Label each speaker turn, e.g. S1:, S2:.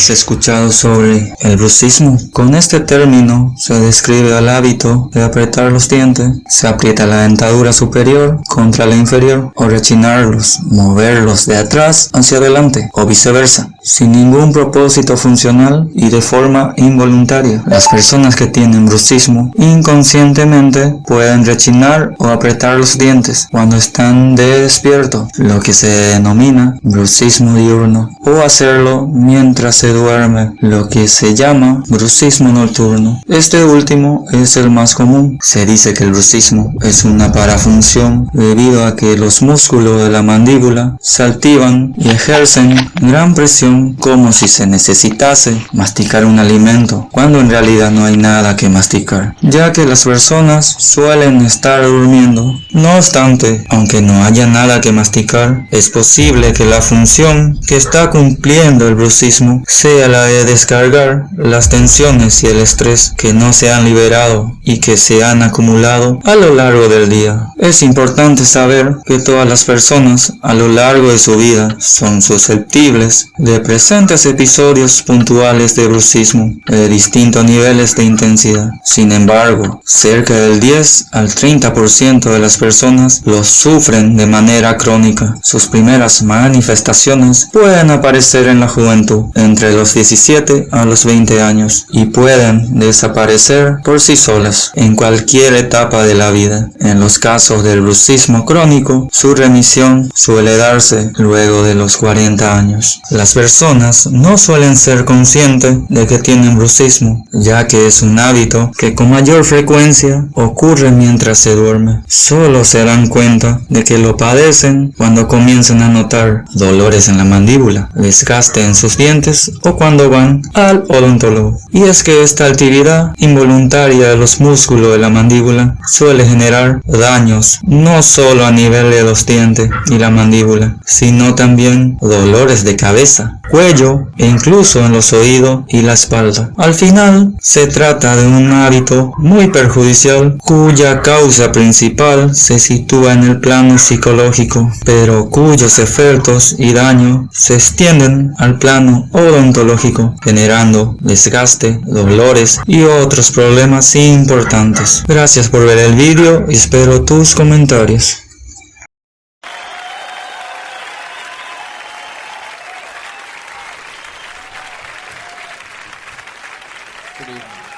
S1: ¿Has escuchado sobre el bruxismo? Con este término se describe el hábito de apretar los dientes. Se aprieta la dentadura superior contra la inferior o rechinarlos, moverlos de atrás hacia adelante o viceversa, sin ningún propósito funcional y de forma involuntaria. Las personas que tienen bruxismo inconscientemente pueden rechinar o apretar los dientes cuando están despiertos, lo que se denomina bruxismo diurno, o hacerlo mientras se duerme, lo que se llama bruxismo nocturno. Este último es el más común. Se dice que el bruxismo es una parafunción debido a que los músculos de la mandíbula se activan y ejercen gran presión como si se necesitase masticar un alimento, cuando en realidad no hay nada que masticar, ya que las personas suelen estar durmiendo. No obstante, aunque no haya nada que masticar, es posible que la función que está cumpliendo el bruxismo sea la de descargar las tensiones y el estrés que no se han liberado y que se han acumulado a lo largo del día. Es importante saber que todas las personas a lo largo de su vida son susceptibles de presentes episodios puntuales de bruxismo de distintos niveles de intensidad. Sin embargo, cerca del 10 al 30% de las personas lo sufren de manera crónica. Sus primeras manifestaciones pueden aparecer en la juventud, entre los 17 a los 20 años, y pueden desaparecer por sí solas en cualquier etapa de la vida. En los casos del bruxismo crónico, su remisión suele darse luego de los 40 años. Las personas no suelen ser conscientes de que tienen bruxismo, ya que es un hábito que con mayor frecuencia ocurre mientras se duerme. Solo se dan cuenta de que lo padecen cuando comienzan a notar dolores en la mandíbula, desgaste en sus dientes o cuando van al odontólogo. Y es que esta actividad involuntaria de los músculos de la mandíbula suele generar daños no solo a nivel de los dientes y la mandíbula, sino también dolores de cabeza, cuello e incluso en los oídos y la espalda. Al final, se trata de un hábito muy perjudicial cuya causa principal se sitúa en el plano psicológico, pero cuyos efectos y daño se extienden al plano odontológico, generando desgaste, dolores y otros problemas importantes. Gracias por ver el vídeo y espero tus comentarios.
S2: Good evening.